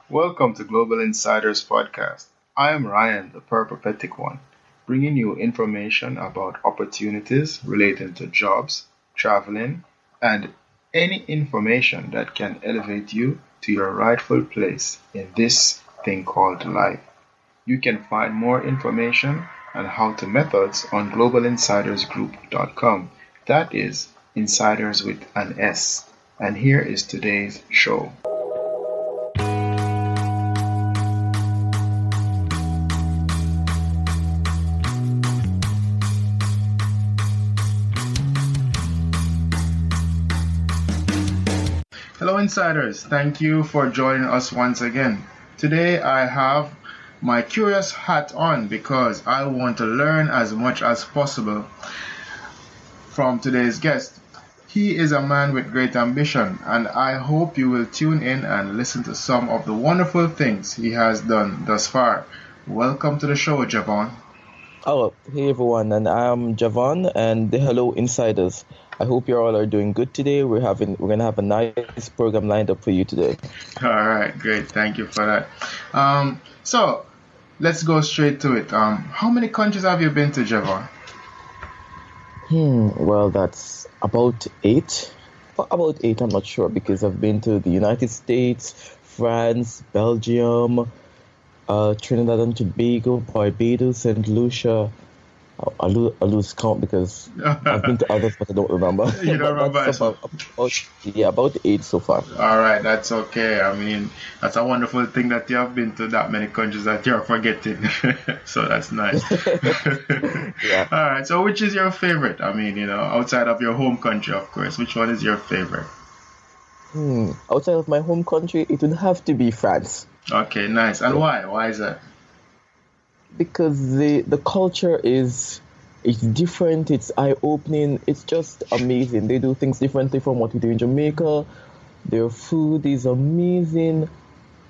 Welcome to Global Insiders Podcast. I am Ryan, the peripatetic one, bringing you information about opportunities relating to jobs, traveling, and any information that can elevate you to your rightful place in this thing called life. You can find more information and how to methods on globalinsidersgroup.com. That is insiders with an S. And here is today's show. Hello, insiders. Thank you for joining us once again. Today I have my curious hat on because I want to learn as much as possible from today's guest. He is a man with great ambition, and I hope you will tune in and listen to some of the wonderful things he has done thus far. Welcome to the show, Jevon. Oh, hey everyone, and I'm Jevon, and hello insiders. I hope you all are doing good today. We're gonna have a nice program lined up for you today. All right, great. Thank you for that. So let's go straight to it. How many countries have you been to, Jevon? Well, that's about eight. About eight, I'm not sure because I've been to the United States, France, Belgium, Trinidad and Tobago, Barbados, St. Lucia. I lose count because I've been to others, but I don't remember. You don't remember? That's about eight so far. All right, that's okay. I mean, that's a wonderful thing that you have been to that many countries that you're forgetting. So that's nice. Yeah. All right, so which is your favorite? I mean, outside of your home country, of course, which one is your favorite? Outside of my home country, it would have to be France. Okay, nice. And why? Why is that? Because the culture is it's different, it's eye-opening, it's just amazing. They do things differently from what we do in Jamaica. Their food is amazing.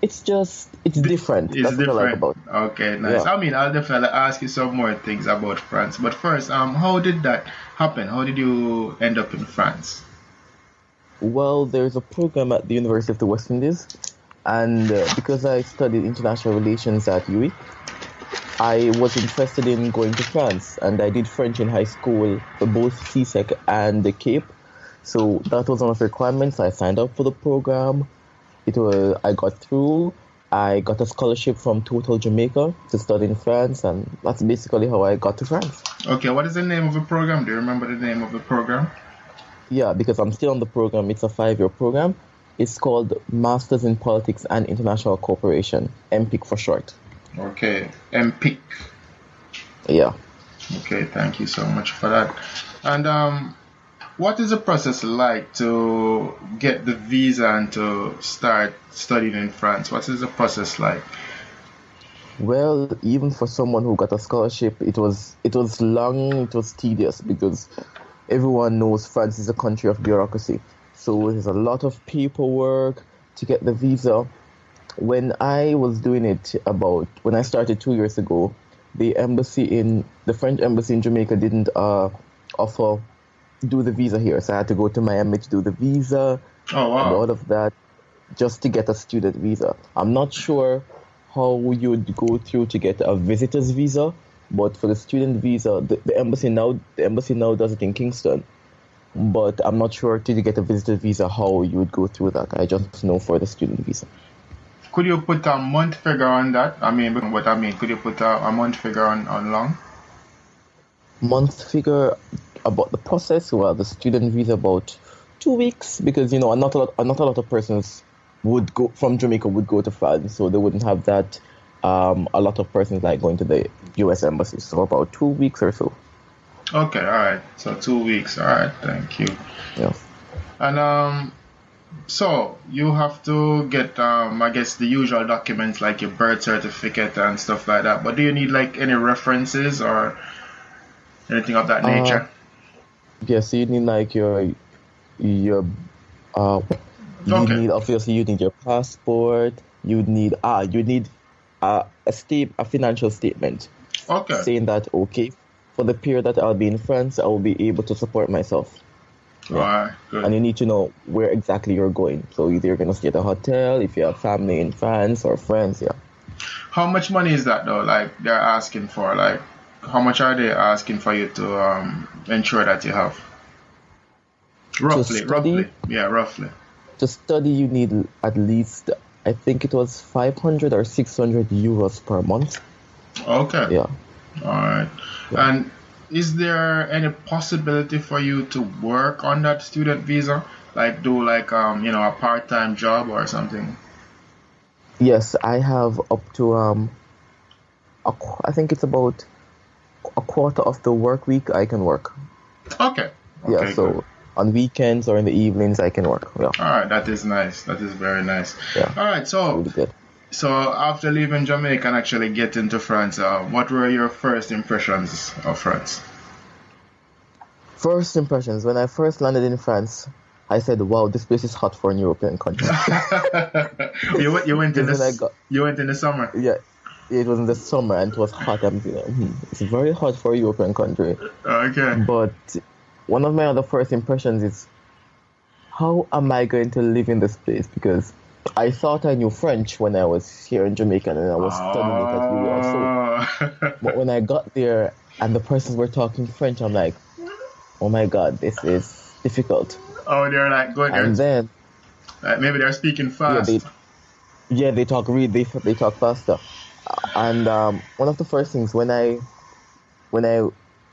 It's different. It's That's what I like different. about it. Okay, nice. Yeah. I mean, I'll definitely ask you some more things about France. But first, how did that happen? How did you end up in France? Well, there's a program at the University of the West Indies, and because I studied international relations at UE, I was interested in going to France, and I did French in high school for both CSEC and the Cape. So that was one of the requirements. I signed up for the program. I got through. I got a scholarship from Total Jamaica to study in France, and that's basically how I got to France. Okay, what is the name of the program? Do you remember the name of the program? Yeah, because I'm still on the program. It's a 5-year program. It's called Masters in Politics and International Cooperation, MPIC for short. Okay, MPIC. Yeah. Okay, thank you so much for that. And what is the process like to get the visa and to start studying in France? What is the process like? Well, even for someone who got a scholarship, it was long, it was tedious because everyone knows France is a country of bureaucracy. So there's a lot of paperwork to get the visa. When I was doing it when I started 2 years ago, the French embassy in Jamaica didn't offer do the visa here. So I had to go to Miami to do the visa Oh, and wow. all of that just to get a student visa. I'm not sure how you would go through to get a visitor's visa, but for the student visa, the embassy now does it in Kingston. But I'm not sure to get a visitor's visa how you would go through that. I just know for the student visa. Could you put a month figure on that? Could you put a month figure on long? Month figure about the process. Well, the student visa about 2 weeks because not a lot of persons would go from Jamaica would go to France, so they wouldn't have that. A lot of persons like going to the U.S. embassy, so about 2 weeks or so. Okay, all right. So 2 weeks. All right, thank you. Yeah. And so you have to get I guess the usual documents like your birth certificate and stuff like that. But do you need like any references or anything of that nature? Yeah. So you need like your Okay. you need your passport. You need a financial statement Okay. saying that okay, for the period that I'll be in France, I will be able to support myself. All Yeah. right, And good. you need to know where exactly you're going. So either you're gonna stay at a hotel if you have family in France or friends. Yeah. How much money is that though? Like they're asking for? Like how much are they asking for you to ensure that you have? To Roughly, study, roughly. Yeah, roughly. you need at least, I think it was 500 or 600 euros per month. Okay. Yeah. All right. Yeah. And is there any possibility for you to work on that student visa? Like do like a part-time job or something? Yes, I have up to I think it's about a quarter of the work week I can work. Okay. Yeah, Okay, good. so on weekends or in the evenings I can work. Yeah. All right, that is nice. That is very nice. Yeah. All right, It's so really good. so after leaving Jamaica and actually getting to France, what were your first impressions of France? First impressions, when I first landed in France, I said, "Wow, this place is hot for an European country." You went in Because when I this got, you went in the summer. yeah, it was in the summer and it was hot. I'm thinking, it's very hot for a European country. Okay. But one of my other first impressions is, how am I going to live in this place? Because I thought I knew French when I was here in Jamaica and I was studying it at UWI. So, Oh. but when I got there and the persons were talking French, I'm like, oh my God, this is difficult. Oh, they're like going there. And then, Like maybe they're speaking yeah, fast. they talk they talk faster. And one of the first things when I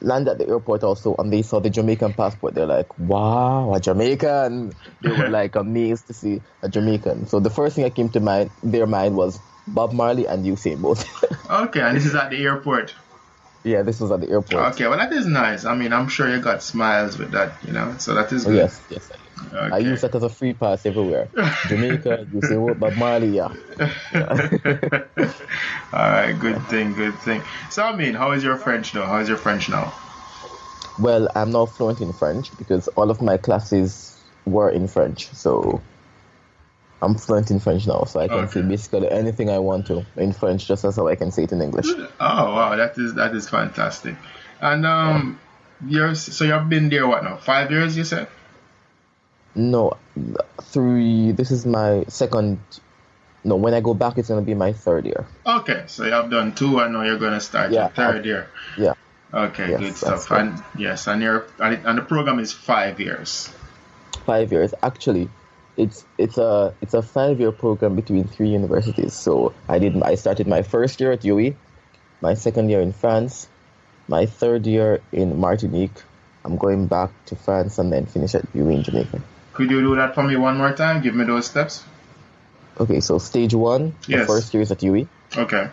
land at the airport also and they saw the Jamaican passport, they're like, wow, a Jamaican. They were like amazed to see a Jamaican. So the first thing that came to their mind was Bob Marley and Usain Bolt. Okay, and this is at the airport. Yeah, this was at the airport. Okay, well that is nice. I mean, I'm sure you got smiles with that. So that is Oh, good. yes. I Okay. use that as a free pass everywhere. Jamaica, Usain Bolt, Bob Marley, yeah. All right, good thing, good thing. So I mean, how is your French though? How is your French now? Well, I'm now fluent in French because all of my classes were in French. So I'm fluent in French now, so I can say Okay. basically anything I want to in French, just as how I can say it in English. Oh wow, that is fantastic. And Yeah. so you've been there what now? 5 years, you said? No, 3. This is my second. No, when I go back, it's gonna be my third year. Okay, so you have done two, and now you're gonna start your Yeah, third year. yeah, Okay, good yes, that's stuff. correct. And yes, and the program is 5 years. 5 years. Actually, it's a 5-year program between 3 universities. So I started my first year at UE, my second year in France, my third year in Martinique. I'm going back to France and then finish at UE in Jamaica. Could you do that for me one more time? Give me those steps. Okay, so stage 1, the Yes. first year is at UE. Okay.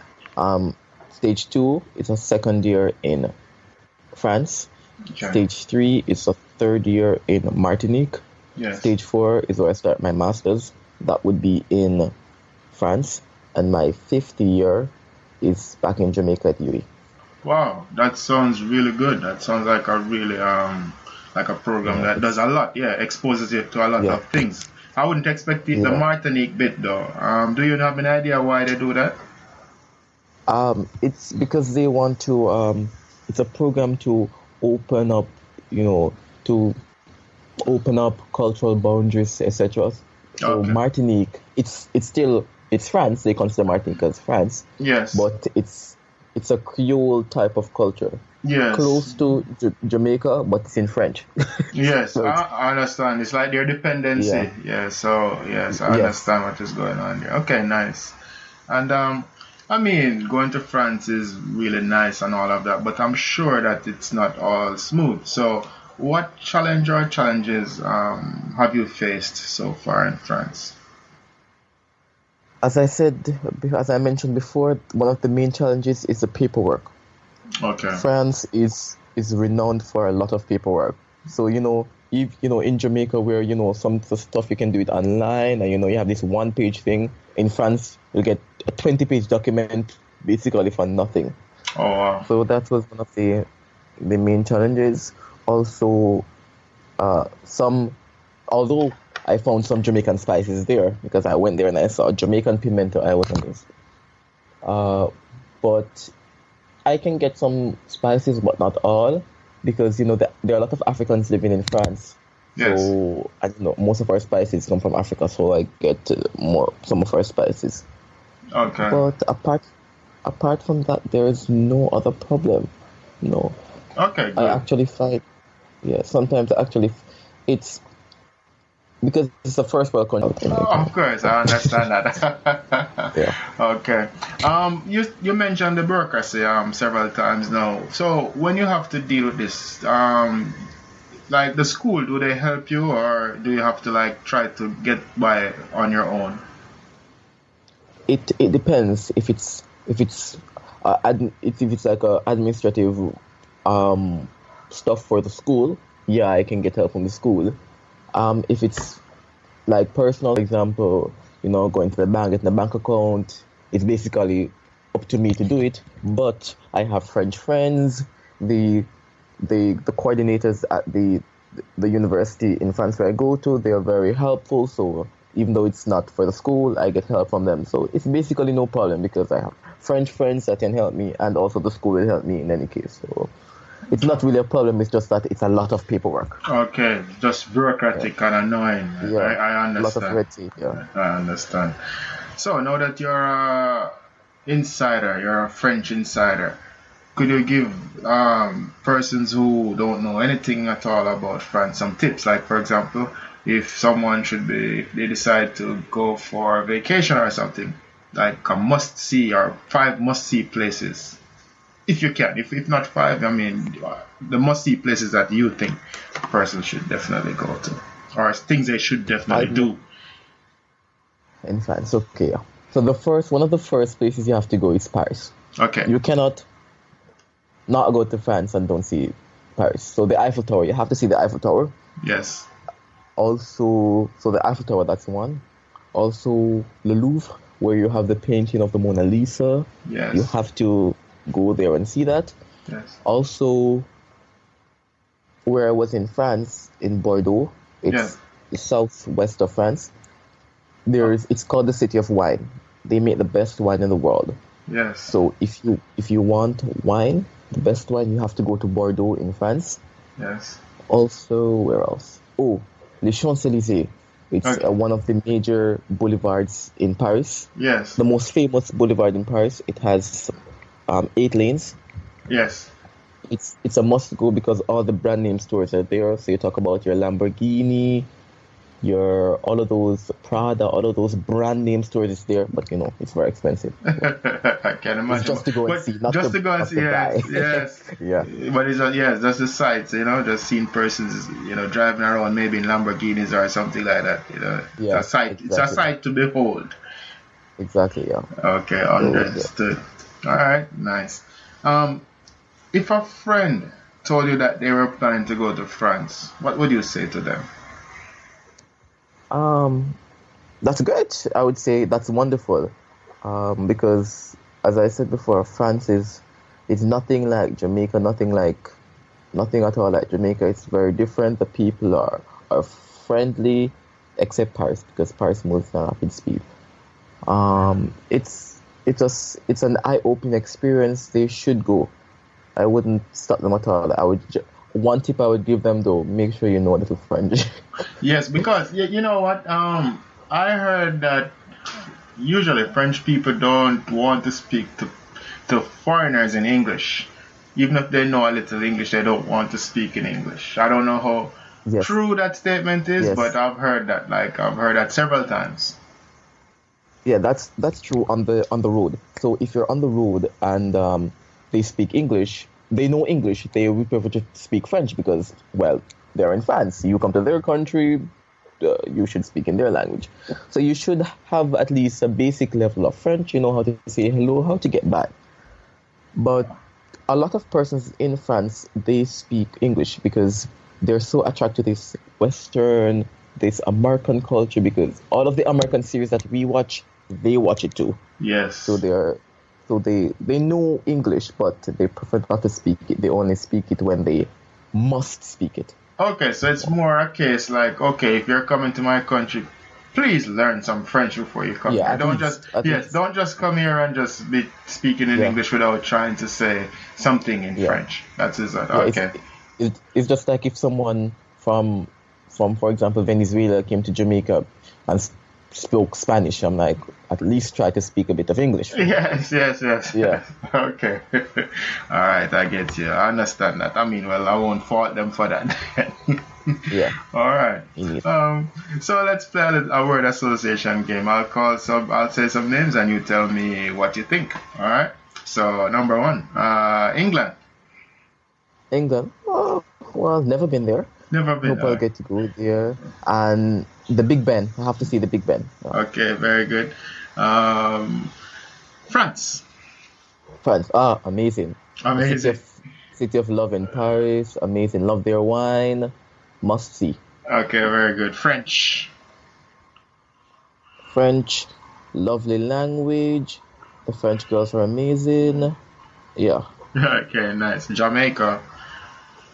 Stage 2 is a second year in France. Okay. Stage 3 is a third year in Martinique. Yes. Stage 4 is where I start my master's. That would be in France. And my fifth year is back in Jamaica at UE. Wow, that sounds really good. That sounds like a really like a program Yeah, that does a lot. Yeah, exposes you to a lot yeah, of things. I wouldn't expect the yeah. Martinique bit though. Do you have an idea why they do that? It's because they want to. It's a program to open up, you know, to open up cultural boundaries, etc. So Okay. Martinique, it's France. They consider Martinique as France, Yes. but it's a Creole type of culture, Yes. close to Jamaica, but it's in French. Yes. So I, it's I understand. It's like their dependency. yeah, Yeah. So yes, I yes, understand what is going on there. Okay. Nice. And I mean, going to France is really nice and all of that, but I'm sure that it's not all smooth. So, what challenge or challenges have you faced so far in France? as I mentioned before, one of the main challenges is the paperwork. Okay. France is renowned for a lot of paperwork. So if in Jamaica where some of the stuff you can do it online and you have this 1-page thing, in France you'll get a 20-page document basically for nothing. Oh wow. So that was one of the main challenges. Also, some although I found some Jamaican spices there because I went there and I saw Jamaican pimento, I was amazed. But I can get some spices, but not all, because there are a lot of Africans living in France. Yes. So I don't know. Most of our spices come from Africa, so I get more some of our spices. Okay. But apart from that, there is no other problem. No, Okay, I good. actually find yeah. Sometimes actually, it's because it's the first world country in Oh, Jamaica. of course, I understand that. Yeah. Okay. You mentioned the bureaucracy several times now. So when you have to deal with this, like the school, do they help you, or do you have to like try to get by on your own? It depends if it's like a administrative um stuff for the school. Yeah, I can get help from the school. If it's like personal, for example, going to the bank, getting a bank account, it's basically up to me to do it. But I have French friends, the the coordinators at the university in France where I go to, they are very helpful. So even though it's not for the school, I get help from them. So it's basically no problem because I have French friends that can help me, and also the school will help me in any case. So it's not really a problem. It's just that it's a lot of paperwork. Okay, just Yeah, bureaucratic and annoying. yeah, I a lot of understand. red tape. Yeah. I understand. So now that you're a insider, you're a French insider, could you give persons who don't know anything at all about France some tips? Like, for example, if someone should be, if they decide to go for vacation or something, like a must see or five must see places, if you can. If not five, I mean, the must see places that you think a person should definitely go to, or things they should definitely Five more do. in France. Okay. Yeah. So one of the first places you have to go is Paris. Okay. You cannot not go to France and don't see Paris. So the Eiffel Tower, you have to see the Eiffel Tower. Yes. Also, so the Eiffel Tower, that's one. Also, the Louvre, where you have the painting of the Mona Lisa. You Yes. have to go there and see that. Yes. Also, where I was in France, in Bordeaux, Yes. it's the southwest of France. It's called the City of Wine. They make the best wine in the world. Yes. So if you want wine, the best wine, you have to go to Bordeaux in France. Yes. Also, where else? Oh, Les Champs-Élysées. It's Okay. one of the major boulevards in Paris. Yes. The most famous boulevard in Paris. It has 8 lanes. Yes. It's a must go because all the brand name stores are there. So you talk about your Lamborghini, your all of those Prada, all of those brand name stores is there, but it's very expensive. So I can it's imagine. just to go and But see, not just to to go and not see, to yes, buy. yes. Yeah, But yes, that's the sights, just seeing persons, driving around maybe in Lamborghinis or something like that. It's a yeah, sight. It's a exactly, sight to behold. exactly, yeah. Okay, So yeah. understood. All right, nice. Um, if a friend told you that they were planning to go to France, what would you say to them? Um, that's great. I would say that's wonderful. Because as I said before, France is nothing like Jamaica, nothing at all like Jamaica. It's very different. The people are friendly, except Paris because Paris moves at rapid speed. It's an eye-opening experience. They should go. I wouldn't stop them at all. One tip I would give them though: make sure you know a little French. Yes, because you know what? I heard that usually French people don't want to speak to foreigners in English. Even if they know a little English, they don't want to speak in English. I don't know how Yes, true that statement is, but yes, I've heard that. Like I've heard that several times. yeah. That's true on the road. So if you're on the road and they speak English, they know English. They would prefer to speak French because, well, they're in France. You come to their country, you should speak in their language. So you should have at least a basic level of French. You know how to say hello, how to get by. But a lot of persons in France, they speak English because they're so attracted to this Western, this American culture because all of the American series that we watch, they watch it too. So Yes. they know English, but they prefer not to speak it. They only speak it when they must speak it. Okay, so it's more a case like, okay, if you're coming to my country, please learn some French before you come Yeah, here. Don't just at yes, least, don't just come here and just be speaking in yeah, English without trying to say something in yeah. French. That's is that. Yeah, Okay. it's just like if someone from from, for example, Venezuela came to Jamaica and spoke Spanish, I'm like, at least try to speak a bit of English for me. Yes. Yeah, Okay. All right, I get you. I understand that. I mean, well, I won't fault them for that. yeah, All right. indeed. So let's play a word association game. I'll say some names and you tell me what you think. All right. So number one, England. England, oh, well, never been there. Never been. Hope I'll get to go there. And the Big Ben, I have to see the Big Ben. Okay, very good. Um, France. France, amazing. The Amazing. city of love in Paris, amazing. Love their wine, must see. Okay, very good. French. French, lovely language. The French girls are amazing. Yeah. Okay, nice. Jamaica.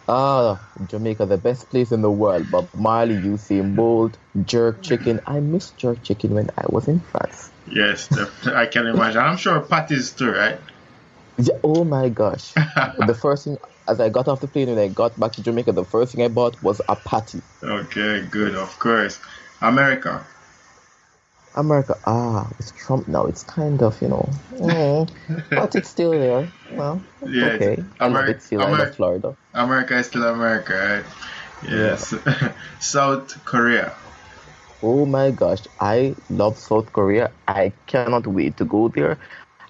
Jamaica, the best place in the world. Bob Marley, Usain Bolt, jerk chicken. I miss jerk chicken when I was in France. Yes, I can imagine. I'm sure patties too, right? Yeah, oh my gosh. The first thing, as I got off the plane when I got back to Jamaica, the first thing I bought was a patty. Okay, good, of course. America. America, it's Trump now. It's kind of, but it's still there. Well, it's Yes, okay. I love it still. I love Florida. America is still America, right? Yeah. Yes. South Korea. Oh my gosh, I love South Korea. I cannot wait to go there.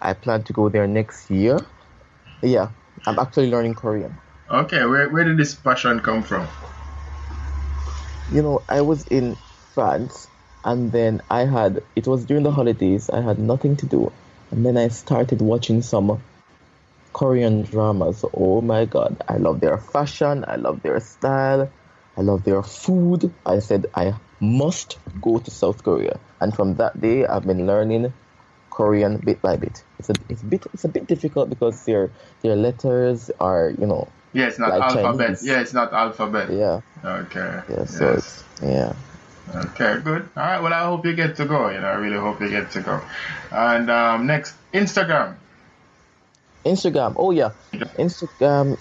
I plan to go there next year. Yeah, I'm actually learning Korean. Okay, where did this passion come from? I was in France and then it was during the holidays, I had nothing to do. And then I started watching some Korean dramas. Oh my God, I love their fashion, I love their style, I love their food. I said I must go to South Korea. And from that day, I've been learning Korean bit by bit. It's a bit difficult because their letters are, Yeah, it's not like alphabet. Chinese. Yeah, it's not alphabet. Yeah. Okay. Yeah, so Yes. yeah. Okay, good. All right. Well, I hope you get to go. I really hope you get to go. And next, Instagram. Instagram. Oh yeah. Instagram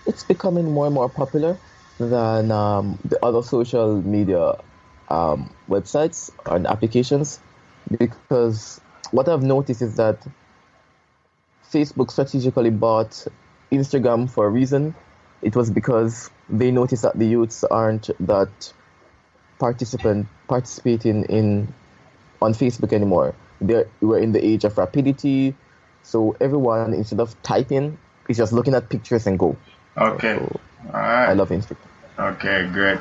it's becoming more and more popular than the other social media websites and applications, because what I've noticed is that Facebook strategically bought Instagram for a reason. It was because they noticed that the youths aren't that participating on Facebook anymore. We're in the age of rapidity, so everyone, instead of typing, is just looking at pictures and go. Okay. So All right. I love Instagram. Okay, great.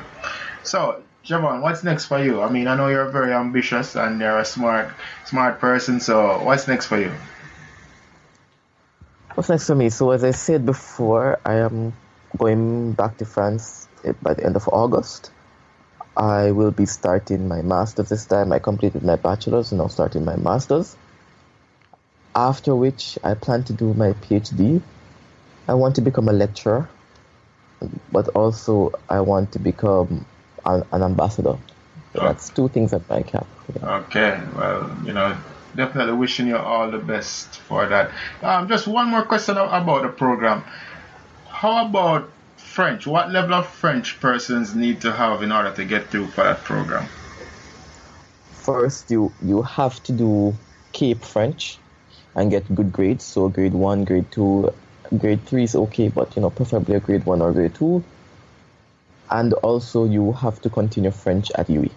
So, Jevon, what's next for you? I mean, I know you're very ambitious and you're a smart person. So, what's next for you? What's next for me? So as I said before, I am going back to France by the end of August. I will be starting my master's this time. I completed my bachelor's and now starting my master's. After which I plan to do my PhD. I want to become a lecturer, but also I want to become an ambassador. So that's two things at my cap. Yeah. Okay, well, definitely wishing you all the best for that. Just one more question about the program. How about French? What level of French persons need to have in order to get through for that program? First, you have to do Cape French and get good grades. So grade 1, grade 2, grade 3 is okay, but preferably a grade 1 or grade 2. And also you have to continue French at UE.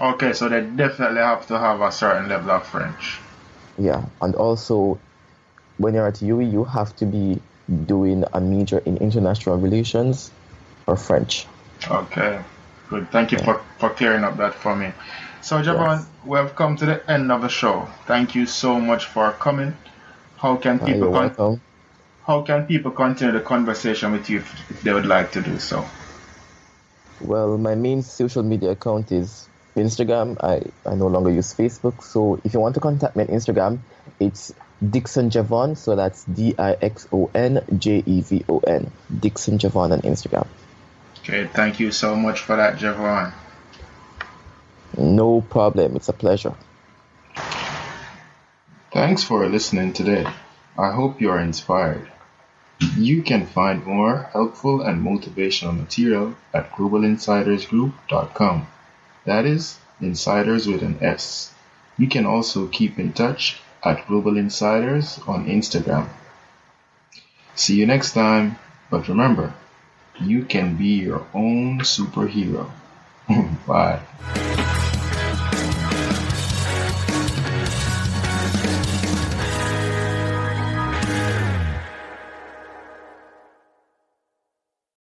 Okay, so they definitely have to have a certain level of French. Yeah, and also when you're at UE, you have to be doing a major in international relations or French. Okay, good. Thank you for clearing up that for me. So, Jevon, we have come to the end of the show. Thank you so much for coming. How can people You're welcome. How can people continue the conversation with you if they would like to do so? Well, my main social media account is Instagram. I no longer use Facebook. So if you want to contact me on Instagram, it's Dixonjevon. So that's Dixonjevon. Dixonjevon on Instagram. Okay, thank you so much for that, Jevon. No problem. It's a pleasure. Thanks for listening today. I hope you are inspired. You can find more helpful and motivational material at globalinsidersgroup.com. That is, insiders with an S. You can also keep in touch at Global Insiders on Instagram. See you next time, but remember, you can be your own superhero. Bye.